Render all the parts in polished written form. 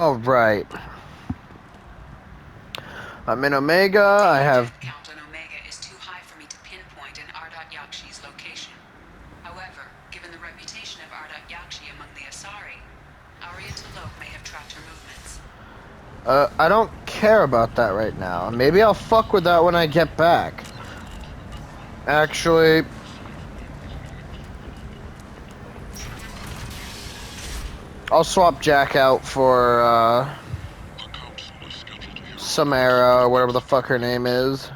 All right. I'm in Omega. I have. Count on Omega is too high for me to pinpoint an Ardat Yakshi's location. However, given the reputation of Ardat Yakshi among the Asari, Arya T'Loak may have tracked her movements. I don't care about that right now. Maybe I'll fuck with that when I get back. Actually, I'll swap Jack out for Samara or whatever the fuck her name is.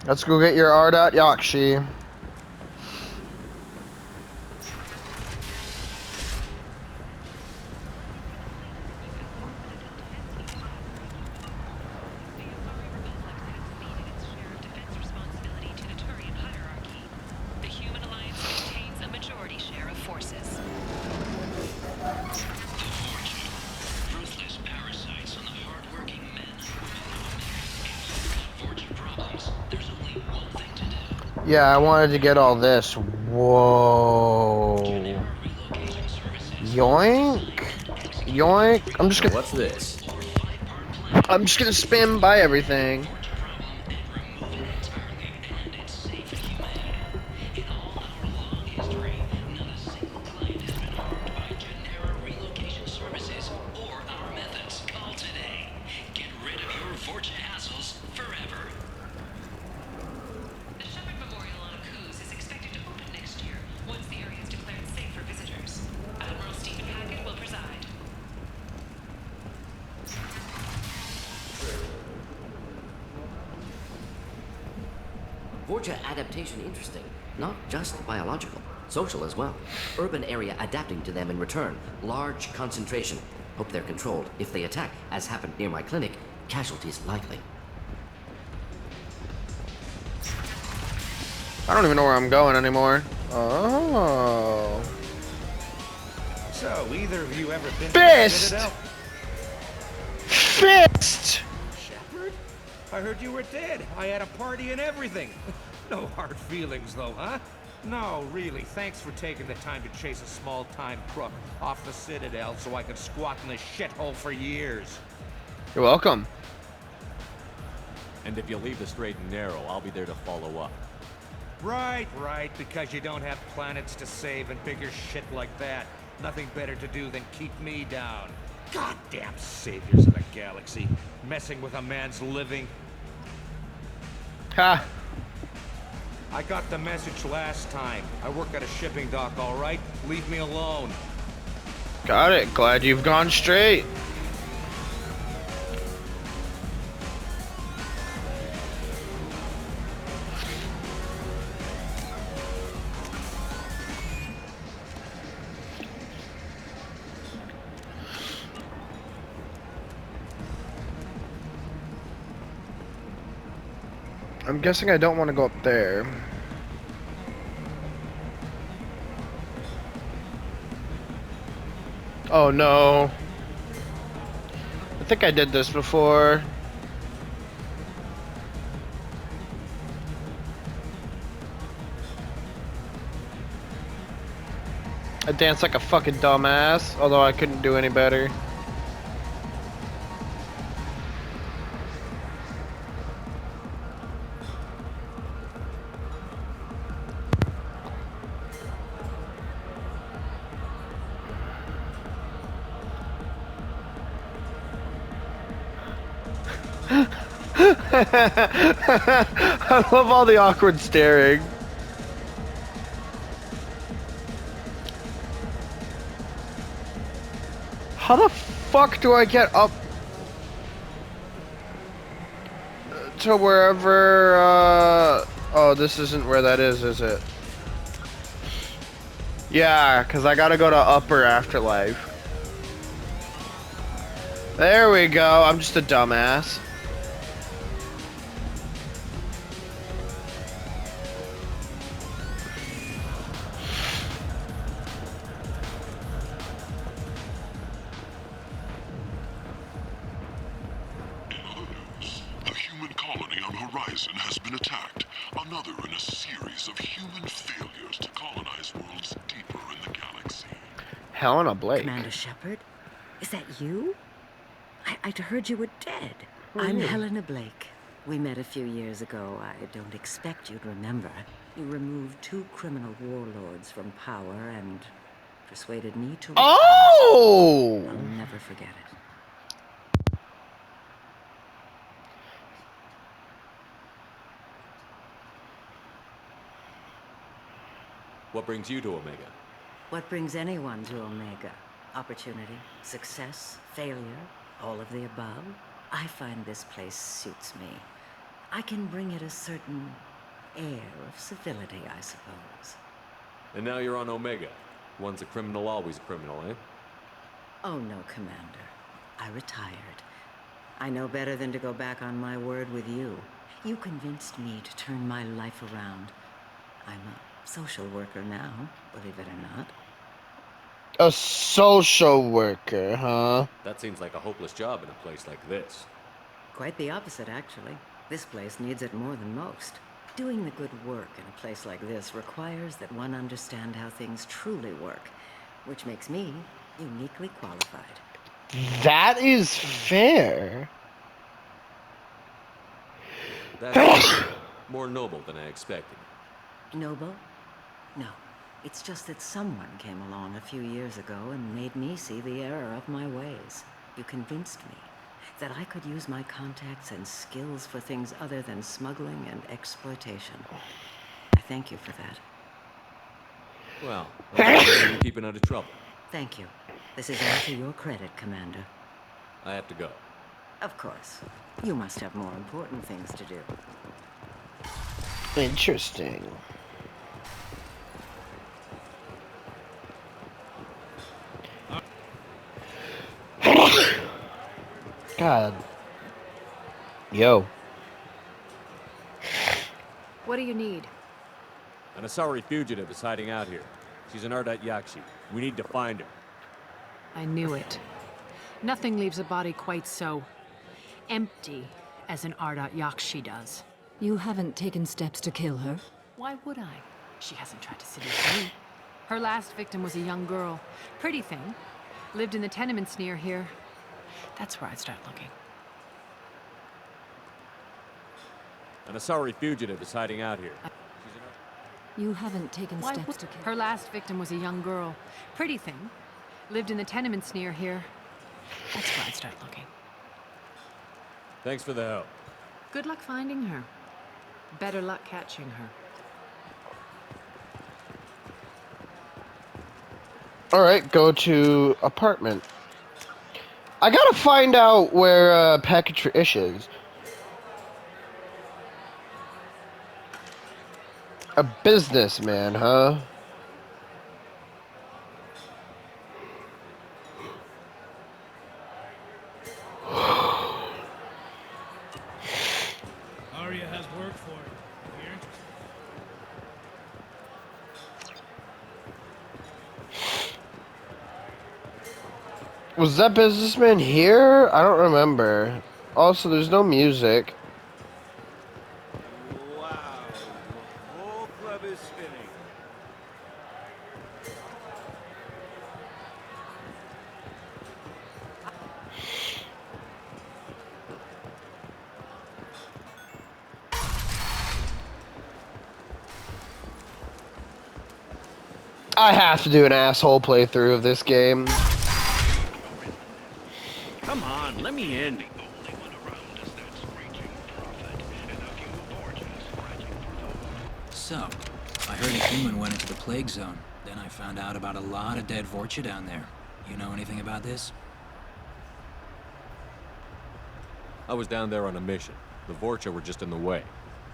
Let's go get your Ardat Yakshi. Yeah, I wanted to get all this. Whoa. Yoink. Yoink. I'm just gonna. What's this? I'm just gonna spam by everything. Vorcha adaptation interesting. Not just biological, social as well. Urban area adapting to them in return. Large concentration. Hope they're controlled. If they attack, as happened near my clinic, casualties likely. I don't even know where I'm going anymore. Oh. So, either of you ever been Fist! to the Citadel? Fist! Shepard? I heard you were dead. I had a party and everything. No hard feelings, though, huh? No, really. Thanks for taking the time to chase a small-time crook off the Citadel so I could squat in this shithole for years. You're welcome. And if you leave the straight and narrow, I'll be there to follow up. Right, because you don't have planets to save and bigger shit like that. Nothing better to do than keep me down. Goddamn saviors of the galaxy, messing with a man's living. Ha! I got the message last time. I work at a shipping dock, all right? Leave me alone. Got it. Glad you've gone straight. I'm guessing I don't want to go up there. Oh no. I think I did this before. I danced like a fucking dumbass, although I couldn't do any better. I love all the awkward staring. How the fuck do I get up to wherever, oh, this isn't where that is it? Yeah, because I gotta go to Upper Afterlife. There we go. I'm just a dumbass. A human colony on Horizon has been attacked. Another in a series of human failures to colonize worlds deeper in the galaxy. Helena Blake. Commander Shepard? Is that you? I'd heard you were dead. I'm Helena Blake. We met a few years ago. I don't expect you'd remember. You removed 2 criminal warlords from power and persuaded me to... Oh! I'll never forget it. What brings you to Omega? What brings anyone to Omega? Opportunity, success, failure, all of the above? I find this place suits me. I can bring it a certain air of civility, I suppose. And now you're on Omega. Once a criminal, always a criminal, eh? Oh no, Commander. I retired. I know better than to go back on my word with you. You convinced me to turn my life around. I'm a social worker now, believe it or not. A social worker, huh? That seems like a hopeless job in a place like this. Quite the opposite, actually. This place needs it more than most. Doing the good work in a place like this requires that one understand how things truly work, which makes me uniquely qualified. That is fair. That's more noble than I expected. Noble? No. It's just that someone came along a few years ago and made me see the error of my ways. You convinced me that I could use my contacts and skills for things other than smuggling and exploitation. I thank you for that. Well, I'm glad you're keeping out of trouble. Thank you. This is all to your credit, Commander. I have to go. Of course. You must have more important things to do. Interesting. God. Yo. What do you need? An Asari fugitive is hiding out here. She's an Ardat Yakshi. We need to find her. I knew it. Nothing leaves a body quite so empty as an Ardat Yakshi does. You haven't taken steps to kill her? Why would I? She hasn't tried to seduce me. Her last victim was a young girl. Pretty thing. Lived in the tenements near here. That's where I'd start looking. An Asari fugitive is hiding out here. You haven't taken Why steps would... to kill Her last victim was a young girl. Pretty thing. Lived in the tenements near here. That's where I'd start looking. Thanks for the help. Good luck finding her. Better luck catching her. Alright, go to apartment. I gotta find out where Patricia is. A businessman, huh? Arya has work for you. If you're interested. Was that businessman here? I don't remember. Also, there's no music. Wow, the whole club is spinning. I have to do an asshole playthrough of this game. Come on, let me in. So, I heard a human went into the plague zone. Then I found out about a lot of dead Vorcha down there. You know anything about this? I was down there on a mission. The Vorcha were just in the way.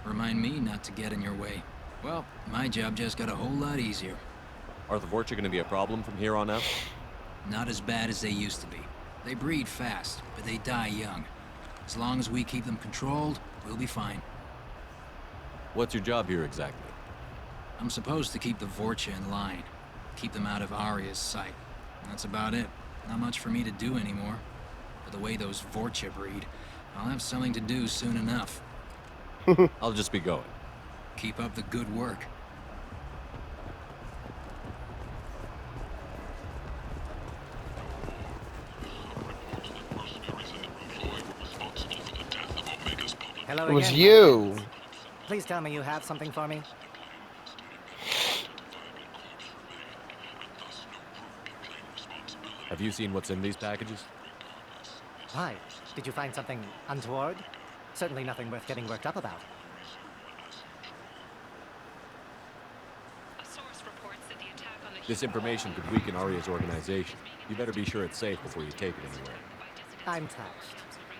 Remind me not to get in your way. Well, my job just got a whole lot easier. Are the Vorcha gonna be a problem from here on out? Not as bad as they used to be. They breed fast, but they die young. As long as we keep them controlled, we'll be fine. What's your job here exactly? I'm supposed to keep the Vorcha in line. Keep them out of Arya's sight. That's about it. Not much for me to do anymore. But the way those Vorcha breed, I'll have something to do soon enough. I'll just be going. Keep up the good work. Hello It was again, you. my friends. Please tell me you have something for me. Have you seen what's in these packages? Why? Did you find something untoward? Certainly nothing worth getting worked up about. A source reports that the attack on the This information could weaken Aria's organization. You better be sure it's safe before you take it anywhere. I'm touched.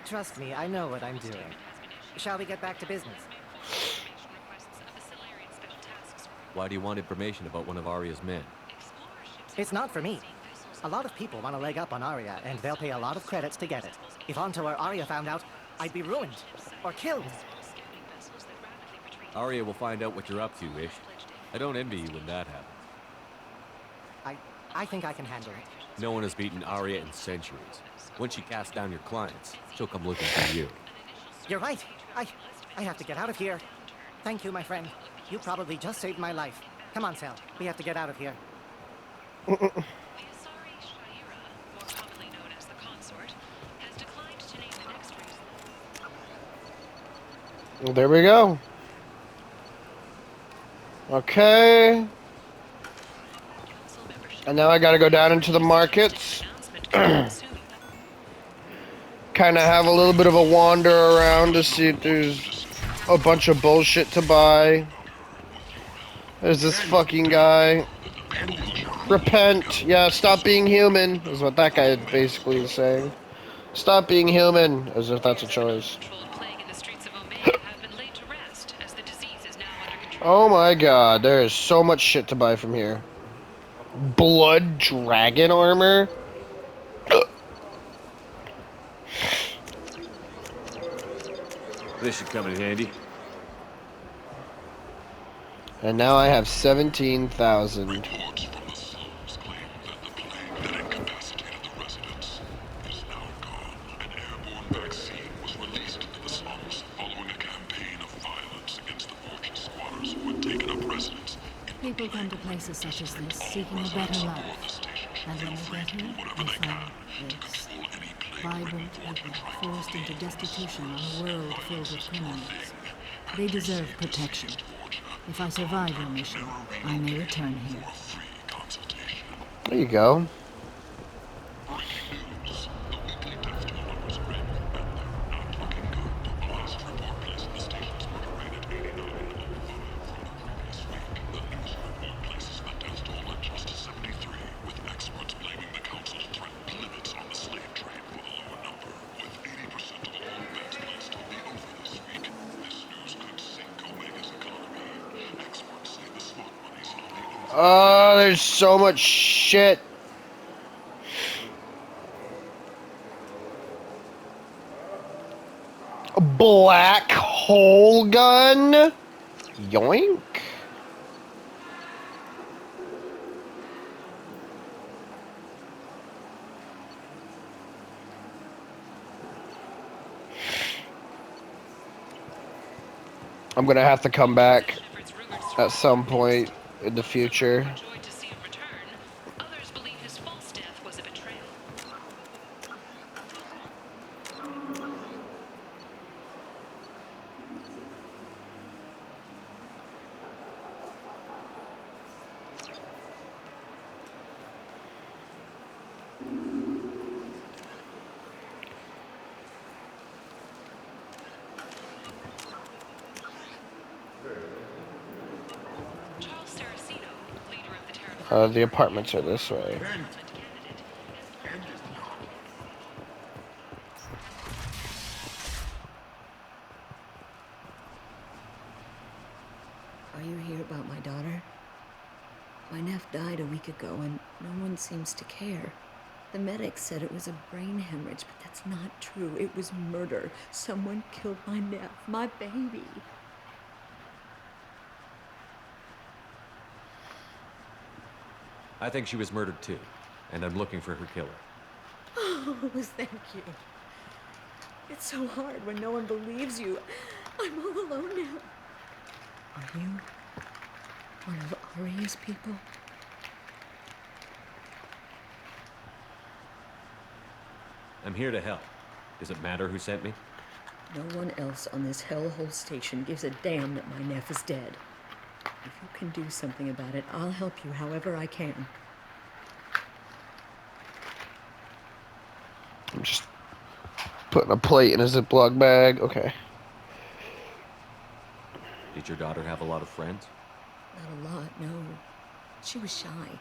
Trust me, I know what I'm doing. Shall we get back to business? Why do you want information about one of Aria's men? It's not for me. A lot of people want a leg up on Aria, and they'll pay a lot of credits to get it. If Anto or Aria found out, I'd be ruined. Or killed. Aria will find out what you're up to, Ish. I don't envy you when that happens. I think I can handle it. No one has beaten Aria in centuries. When she casts down your clients, she'll come looking for you. You're right. I have to get out of here. Thank you, my friend. You probably just saved my life. Come on, Sal. We have to get out of here. Well, there we go. Okay. And now I gotta go down into the markets. Kind of have a little bit of a wander around to see if there's a bunch of bullshit to buy. There's this fucking guy. Repent. Yeah, stop being human, is what that guy basically is saying. Stop being human, as if that's a choice. Oh my god, there is so much shit to buy from here. Blood dragon armor? This should come in handy. And now I have 17,000. Reports from the slums claim that the plague that incapacitated the residents is now gone. An airborne vaccine was released into the slums following a campaign of violence against the fortune squatters who had taken up residence. People come to places such as this seeking a better life. And when they get here, they find this. Vibrant people forced into destitution on a world filled with criminals. They deserve protection. If I survive your mission, I may return here. There you go. Oh, there's so much shit. A black hole gun? Yoink. I'm gonna have to come back at some point in the future. The apartments are this way. Are you here about my daughter? My nephew died a week ago and no one seems to care. The medics said it was a brain hemorrhage, but that's not true. It was murder. Someone killed my nephew, my baby. I think she was murdered too, and I'm looking for her killer. Oh, thank you. It's so hard when no one believes you. I'm all alone now. Are you one of Aria's people? I'm here to help. Does it matter who sent me? No one else on this hellhole station gives a damn that my Neff is dead. If you can do something about it, I'll help you however I can. I'm just putting a plate in a Ziploc bag. Okay. Did your daughter have a lot of friends? Not a lot, no. She was shy.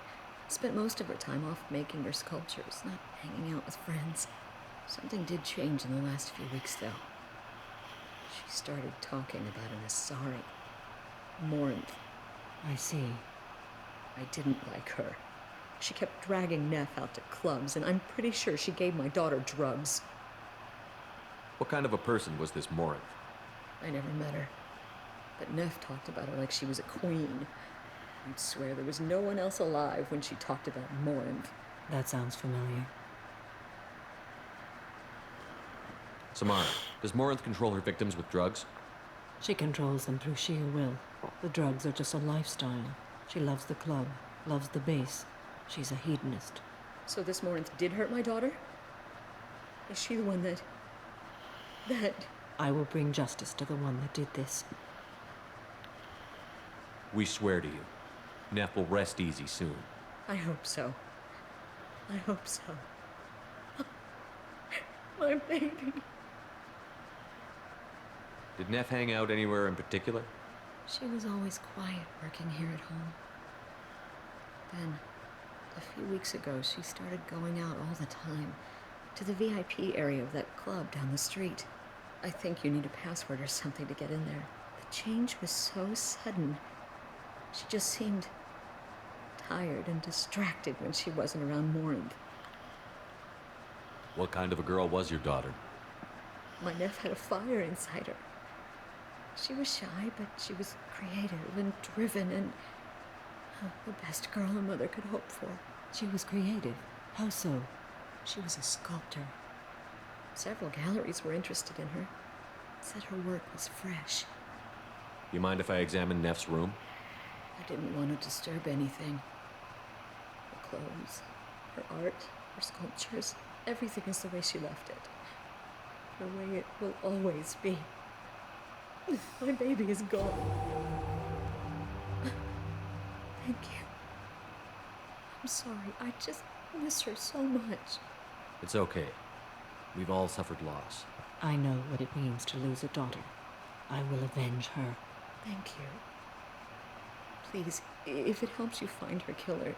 Spent most of her time off making her sculptures, not hanging out with friends. Something did change in the last few weeks, though. She started talking about an Asari. Morinth. I see. I didn't like her. She kept dragging Neff out to clubs, and I'm pretty sure she gave my daughter drugs. What kind of a person was this Morinth? I never met her. But Neff talked about her like she was a queen. I'd swear there was no one else alive when she talked about Morinth. That sounds familiar. Samara, does Morinth control her victims with drugs? She controls them through sheer will. The drugs are just a lifestyle. She loves the club, loves the base. She's a hedonist. So this Morinth did hurt my daughter? Is she the one that... I will bring justice to the one that did this. We swear to you. Neff will rest easy soon. I hope so. I hope so. My baby. Did Neff hang out anywhere in particular? She was always quiet working here at home. Then, a few weeks ago, she started going out all the time. To the VIP area of that club down the street. I think you need a password or something to get in there. The change was so sudden. She just seemed tired and distracted when she wasn't around Morinth. What kind of a girl was your daughter? My Neff had a fire inside her. She was shy, but she was creative and driven and the best girl a mother could hope for. She was creative. How so? She was a sculptor. Several galleries were interested in her. Said her work was fresh. You mind if I examine Neff's room? I didn't want to disturb anything. Her clothes, her art, her sculptures, everything is the way she left it. The way it will always be. My baby is gone. Thank you. I'm sorry. I just miss her so much. It's okay. We've all suffered loss. I know what it means to lose a daughter. I will avenge her. Thank you. Please, if it helps you find her killer,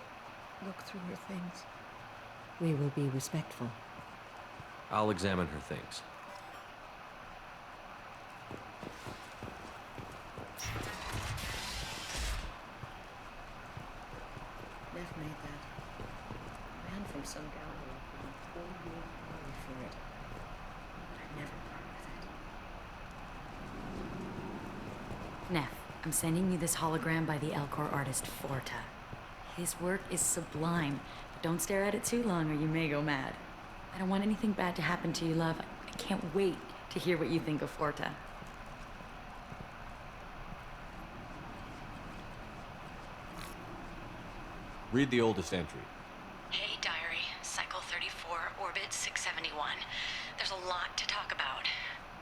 look through her things. We will be respectful. I'll examine her things. Neff made that. Ran from some gallery with a 4-year party for it. I never part with it. Neff, I'm sending you this hologram by the Elcor artist Forta. His work is sublime, but don't stare at it too long or you may go mad. I don't want anything bad to happen to you, love. I can't wait to hear what you think of Forta. Read the oldest entry. Hey, Diary. Cycle 34, Orbit 671. There's a lot to talk about.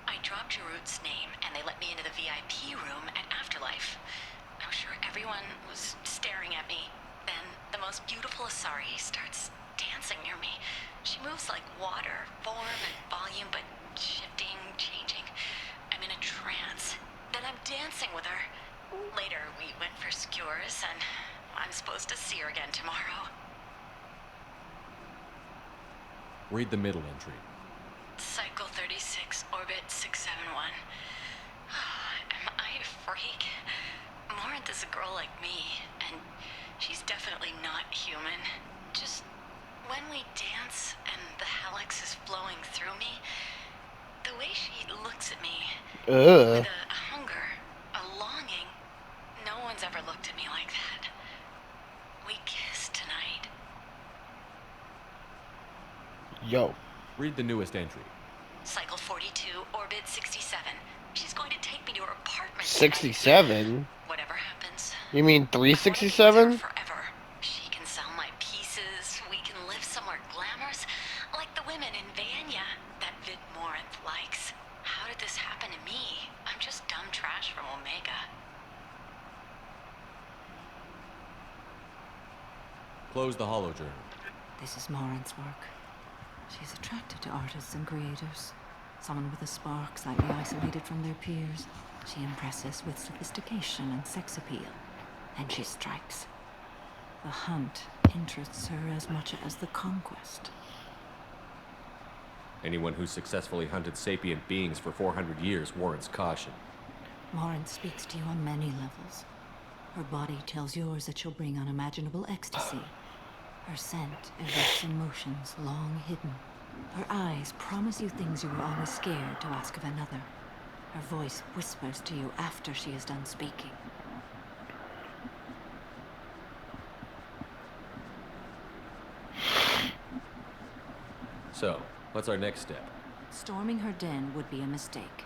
I dropped Jarut's name, and they let me into the VIP room at Afterlife. I'm sure everyone was staring at me. Then the most beautiful Asari starts dancing near me. She moves like water, form and volume, but shifting, changing. I'm in a trance. Then I'm dancing with her. Later, we went for skewers, and I'm supposed to see her again tomorrow. Read the middle entry. Cycle 36, Orbit 671. Am I a freak? Morinth is a girl like me, and she's definitely not human. Just when we dance and the helix is flowing through me, the way she looks at me with a hunger, a longing, no one's ever looked at me like that. We kiss tonight. Yo. Read the newest entry. Cycle 42, Orbit 67. She's going to take me to her apartment. 67? Whatever happens. You mean 367? Forever. She can sell my pieces. We can live somewhere glamorous, like the women in Vanya that Vid Morinth likes. How did this Close the holo journal. This is Morin's work. She's attracted to artists and creators. Someone with a spark, slightly isolated from their peers. She impresses with sophistication and sex appeal. And she strikes. The hunt interests her as much as the conquest. Anyone who successfully hunted sapient beings for 400 years warrants caution. Morin speaks to you on many levels. Her body tells yours that she'll bring unimaginable ecstasy. Her scent evokes emotions long hidden. Her eyes promise you things you were always scared to ask of another. Her voice whispers to you after she is done speaking. So, what's our next step? Storming her den would be a mistake.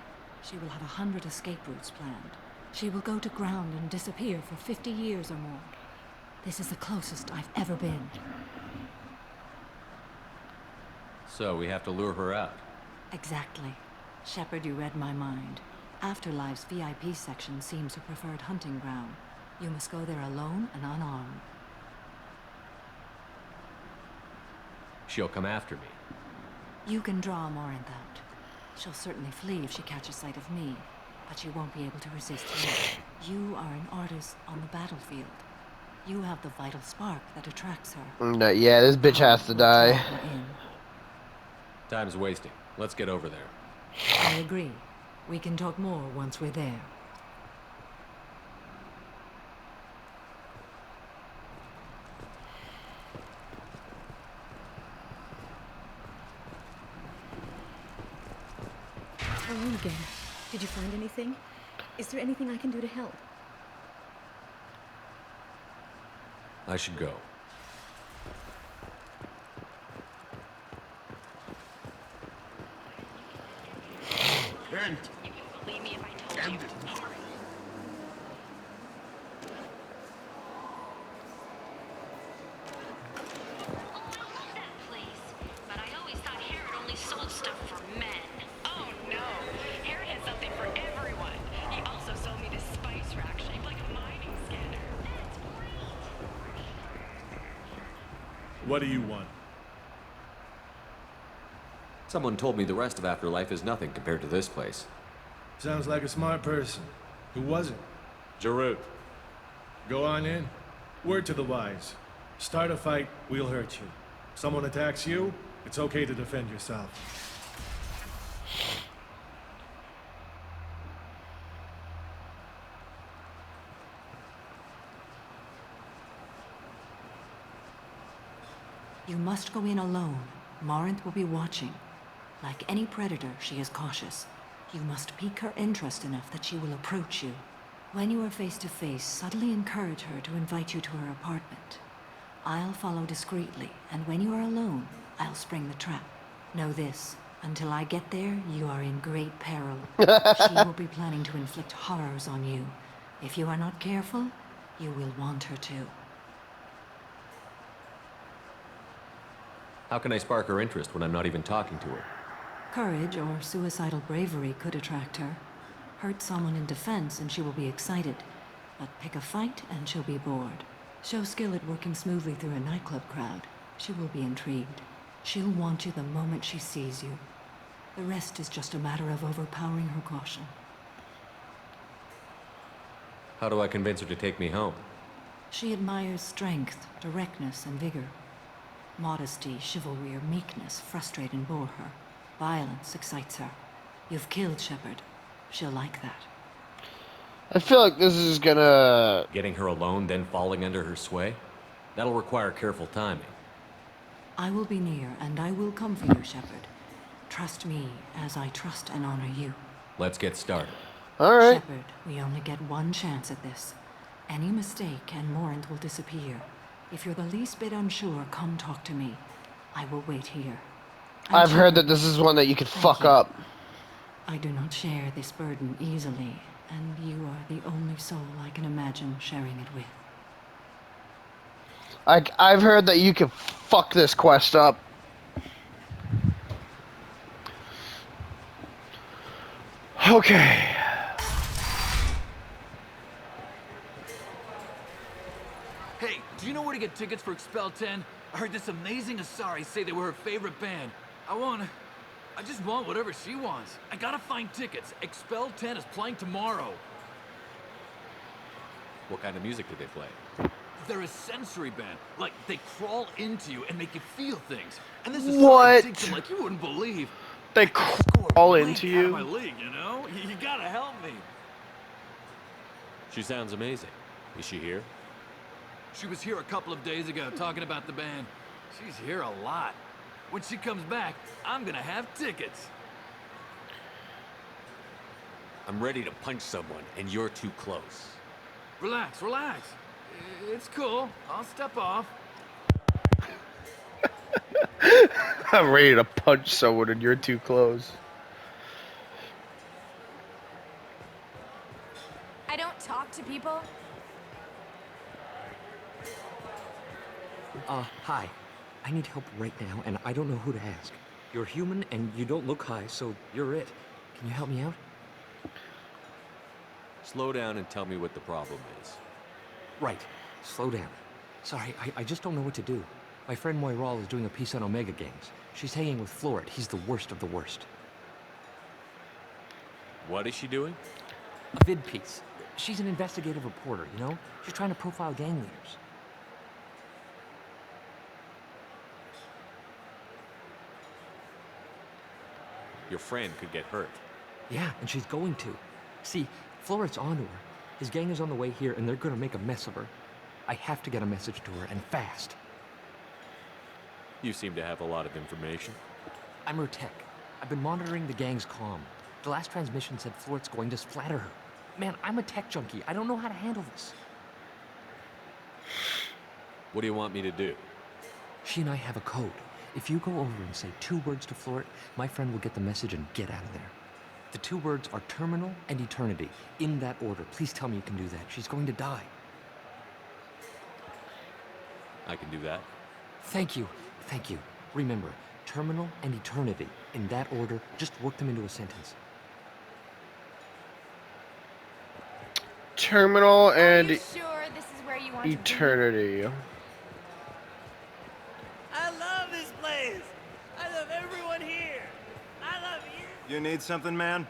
She will have 100 escape routes planned. She will go to ground and disappear for 50 years or more. This is the closest I've ever been. So, we have to lure her out. Exactly. Shepard, you read my mind. Afterlife's VIP section seems her preferred hunting ground. You must go there alone and unarmed. She'll come after me. You can draw Morinth out. She'll certainly flee if she catches sight of me, but she won't be able to resist you. You are an artist on the battlefield. You have the vital spark that attracts her. No, yeah, this bitch has to die. Time's wasting. Let's get over there. I agree. We can talk more once we're there. Hello again. Did you find anything? Is there anything I can do to help? I should go. End. You can believe me if I told you. What do you want? Someone told me the rest of Afterlife is nothing compared to this place. Sounds like a smart person. Who was it? Jarut. Go on in. Word to the wise. Start a fight, we'll hurt you. Someone attacks you, it's okay to defend yourself. You must go in alone. Morinth will be watching. Like any predator, she is cautious. You must pique her interest enough that she will approach you. When you are face to face, subtly encourage her to invite you to her apartment. I'll follow discreetly, and when you are alone, I'll spring the trap. Know this, until I get there, you are in great peril. She will be planning to inflict horrors on you. If you are not careful, you will want her to. How can I spark her interest when I'm not even talking to her? Courage or suicidal bravery could attract her. Hurt someone in defense and she will be excited. But pick a fight and she'll be bored. Show skill at working smoothly through a nightclub crowd. She will be intrigued. She'll want you the moment she sees you. The rest is just a matter of overpowering her caution. How do I convince her to take me home? She admires strength, directness, and vigor. Modesty, chivalry, or meekness frustrate and bore her. Violence excites her. You've killed Shepard. She'll like that. I feel like this is gonna... Getting her alone, then falling under her sway? That'll require careful timing. I will be near, and I will come for you, Shepard. Trust me, as I trust and honor you. Let's get started. Alright. Shepard, we only get one chance at this. Any mistake, and Morinth will disappear. If you're the least bit unsure, come talk to me. I will wait here. I've heard that this is one that you could fuck up. I do not share this burden easily, and you are the only soul I can imagine sharing it with. I've heard that you could fuck this quest up. Okay. Hey, do you know where to get tickets for Expel 10? I heard this amazing Asari say they were her favorite band. I just want whatever she wants. I gotta find tickets. Expel 10 is playing tomorrow. What kind of music do they play? They're a sensory band. Like, they crawl into you and make you feel things. And this is What? digs them like you wouldn't believe. They crawl into Out of my you? league, you know? You gotta help me. She sounds amazing. Is she here? She was here a couple of days ago talking about the band. She's here a lot. When she comes back, I'm gonna have tickets. I'm ready to punch someone, and you're too close. Relax, relax. It's cool. I'll step off. I'm ready to punch someone and you're too close. I don't talk to people. Hi. I need help right now, and I don't know who to ask. You're human, and you don't look high, so you're it. Can you help me out? Slow down and tell me what the problem is. Right. Slow down. Sorry, I just don't know what to do. My friend Moiral is doing a piece on Omega Gangs. She's hanging with Florid. He's the worst of the worst. What is she doing? A vid piece. She's an investigative reporter, you know? She's trying to profile gang leaders. Your friend could get hurt. Yeah, and she's going to. See, Florid's onto her. His gang is on the way here, and they're gonna make a mess of her. I have to get a message to her, and fast. You seem to have a lot of information. I'm her tech. I've been monitoring the gang's comm. The last transmission said Florid's going to splatter her. Man, I'm a tech junkie. I don't know how to handle this. What do you want me to do? She and I have a code. If you go over and say 2 words to Florid, my friend will get the message and get out of there. The 2 words are terminal and eternity. In that order. Please tell me you can do that. She's going to die. I can do that. Thank you. Thank you. Remember, terminal and eternity. In that order, just work them into a sentence. Terminal and Are you sure this is where you want to be? eternity. I love this place. I love everyone here. I love you. You need something, man?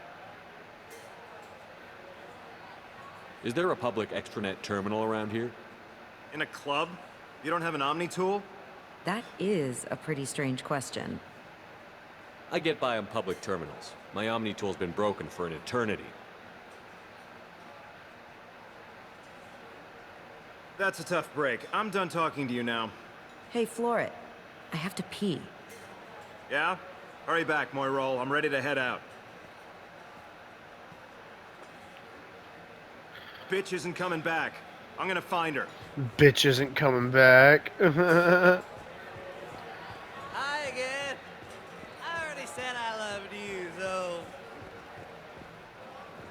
Is there a public extranet terminal around here? In a club? You don't have an Omni tool? That is a pretty strange question. I get by on public terminals. My Omni tool's been broken for an eternity. That's a tough break. I'm done talking to you now. Hey, Florid. I have to pee. Yeah? Hurry back, Moiral. I'm ready to head out. Bitch isn't coming back. I'm gonna find her. Bitch isn't coming back. Hi again. I already said I loved you, so...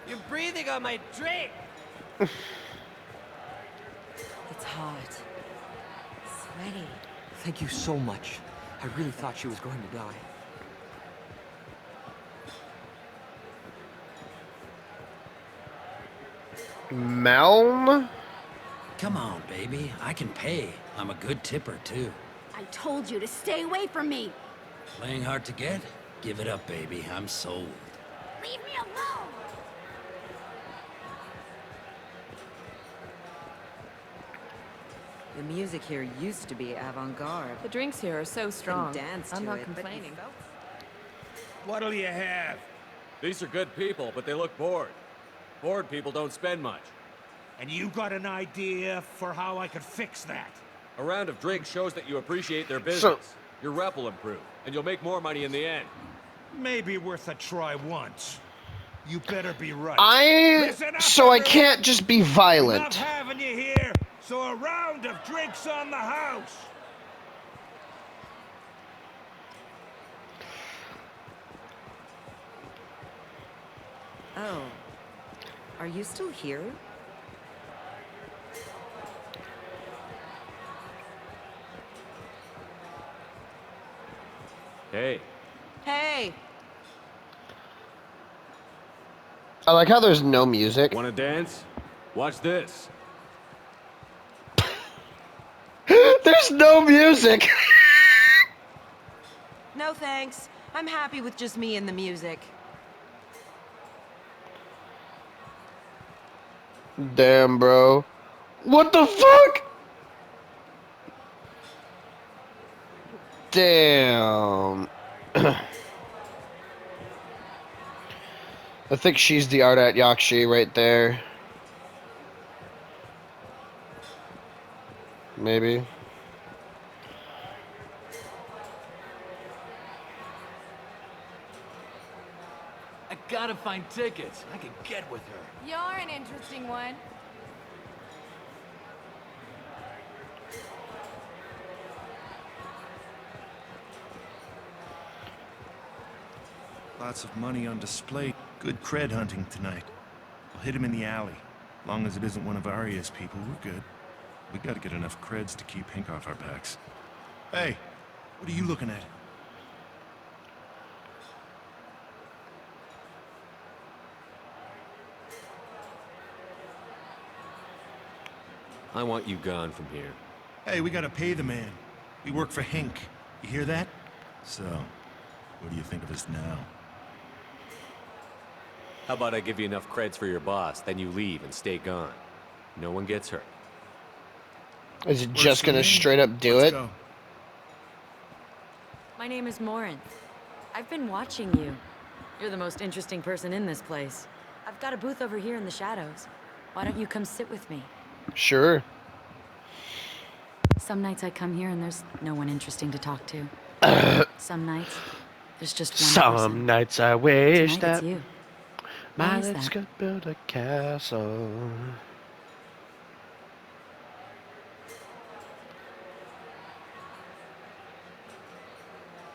You're breathing on my drink! It's hot. Sweaty. Thank you so much. I really thought she was going to die. Malm? Come on, baby. I can pay. I'm a good tipper, too. I told you to stay away from me. Playing hard to get? Give it up, baby. I'm sold. Leave me alone. The music here used to be avant-garde. The drinks here are so strong. Dance I'm to not it, but complaining. What'll you have? These are good people, but they look bored. Bored people don't spend much. And you got an idea for how I could fix that? A round of drinks shows that you appreciate their business. Your rep will improve, and you'll make more money in the end. Maybe worth a try once. You better be right. So I can't just be violent. Enough having you here, so a round of drinks on the house. Oh. Are you still here? Hey. Hey! I like how there's no music. Wanna dance? Watch this. There's no music. No thanks. I'm happy with just me and the music. Damn, bro. What the fuck? Damn. I think she's the Ardat Yakshi right there. Maybe. I gotta find tickets. I can get with her. You're an interesting one. Lots of money on display. Good cred hunting tonight. We'll hit him in the alley. Long as it isn't one of Arya's people, we're good. We gotta get enough creds to keep Hink off our backs. Hey, what are you looking at? I want you gone from here. Hey, we gotta pay the man. We work for Hink. You hear that? So, what do you think of us now? How about I give you enough creds for your boss, then you leave and stay gone. No one gets hurt. Is it just gonna straight up do it? Go. My name is Morin. I've been watching you. You're the most interesting person in this place. I've got a booth over here in the shadows. Why don't you come sit with me? Sure. Some nights I come here and there's no one interesting to talk to. Some nights, there's just one person. Some nights I wish Tonight that it's you. my Why is lips that? could build a castle.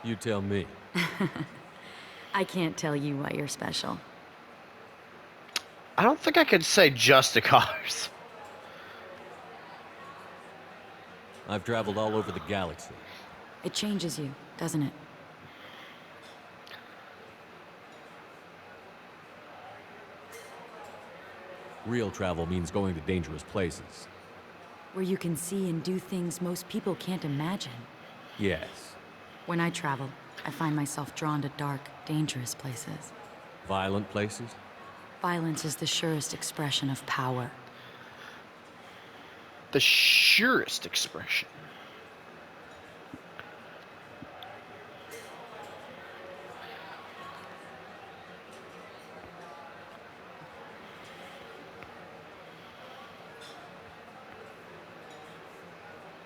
You tell me. I can't tell you why you're special. I don't think I could say just the cars. I've traveled all over the galaxy. It changes you, doesn't it? Real travel means going to dangerous places. Where you can see and do things most people can't imagine. Yes. When I travel, I find myself drawn to dark, dangerous places. Violent places? Violence is the surest expression of power. The surest expression.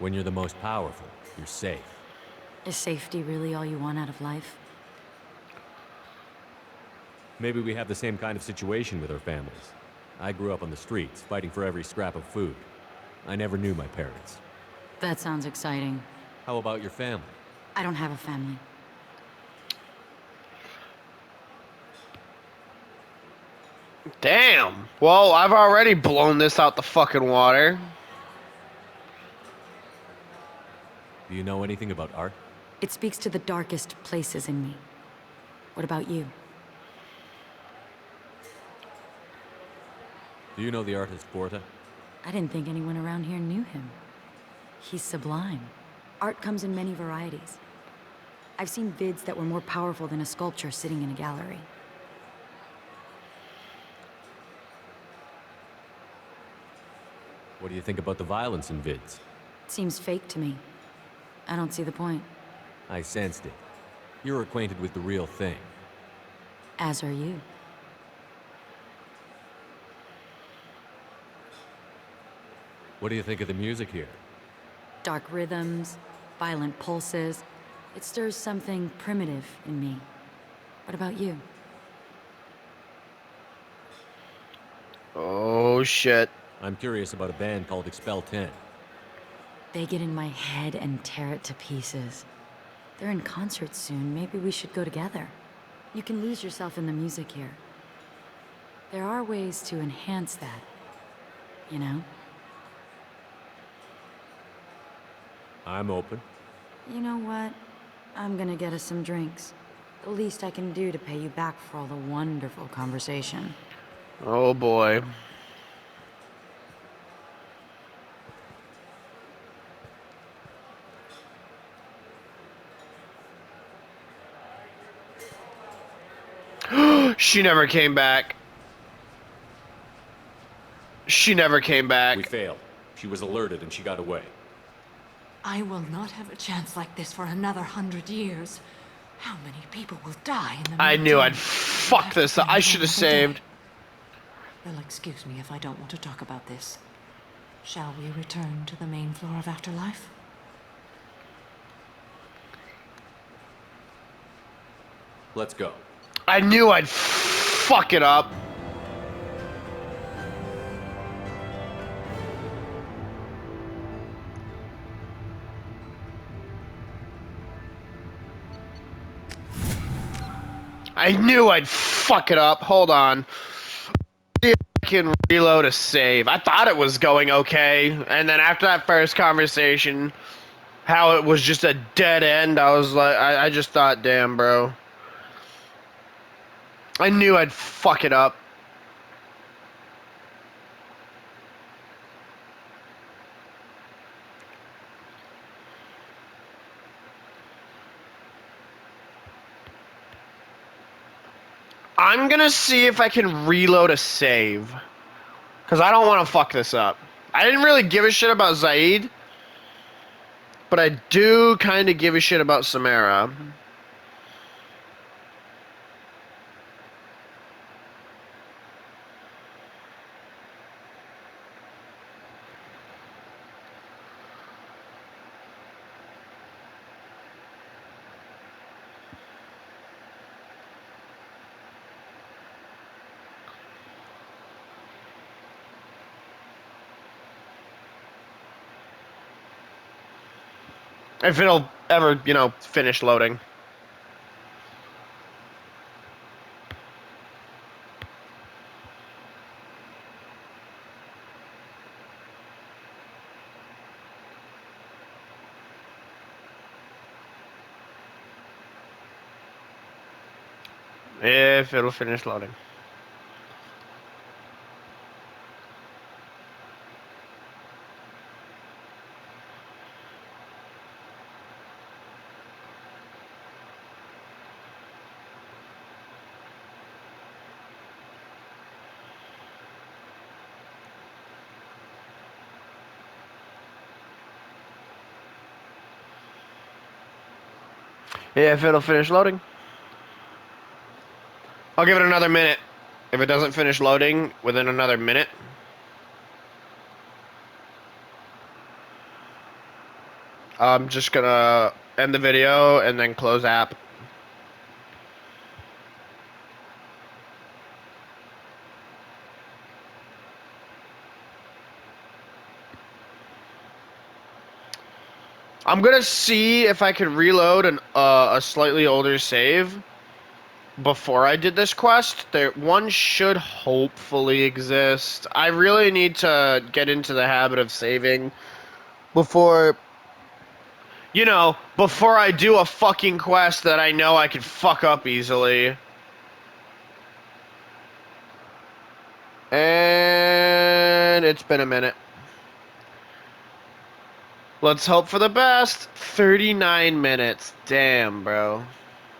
When you're the most powerful, you're safe. Is safety really all you want out of life? Maybe we have the same kind of situation with our families. I grew up on the streets, fighting for every scrap of food. I never knew my parents. That sounds exciting. How about your family? I don't have a family. Damn. Well, I've already blown this out the fucking water. Do you know anything about art? It speaks to the darkest places in me. What about you? Do you know the artist Porta? I didn't think anyone around here knew him. He's sublime. Art comes in many varieties. I've seen vids that were more powerful than a sculpture sitting in a gallery. What do you think about the violence in vids? It seems fake to me. I don't see the point. I sensed it. You're acquainted with the real thing. As are you. What do you think of the music here? Dark rhythms, violent pulses. It stirs something primitive in me. What about you? Oh, shit. I'm curious about a band called Expel 10. They get in my head and tear it to pieces. They're in concert soon. Maybe we should go together. You can lose yourself in the music here. There are ways to enhance that, you know? I'm open. You know what? I'm gonna get us some drinks. The least I can do to pay you back for all the wonderful conversation. Oh, boy. She never came back. She never came back. We failed. She was alerted and she got away. I will not have a chance like this for another 100 years. How many people will die in the I knew I'd fuck this up. I should have saved. You'll excuse me if I don't want to talk about this. Shall we return to the main floor of Afterlife? Let's go. I knew I'd fuck it up. I knew I'd fuck it up. Hold on. See if I can reload a save. I thought it was going okay. And then after that first conversation, how it was just a dead end, I was like, I just thought, damn, bro. I knew I'd fuck it up. I'm gonna see if I can reload a save. Because I don't want to fuck this up. I didn't really give a shit about Zaid. But I do kind of give a shit about Samara. If it'll ever, you know, finish loading. If it'll finish loading. If it'll finish loading. I'll give it another minute. If it doesn't finish loading within another minute, I'm just gonna end the video and then close app. I'm gonna see if I can reload a slightly older save before I did this quest. One should hopefully exist. I really need to get into the habit of saving before, you know, before I do a fucking quest that I know I can fuck up easily. And it's been a minute. Let's hope for the best. 39 minutes. Damn, bro.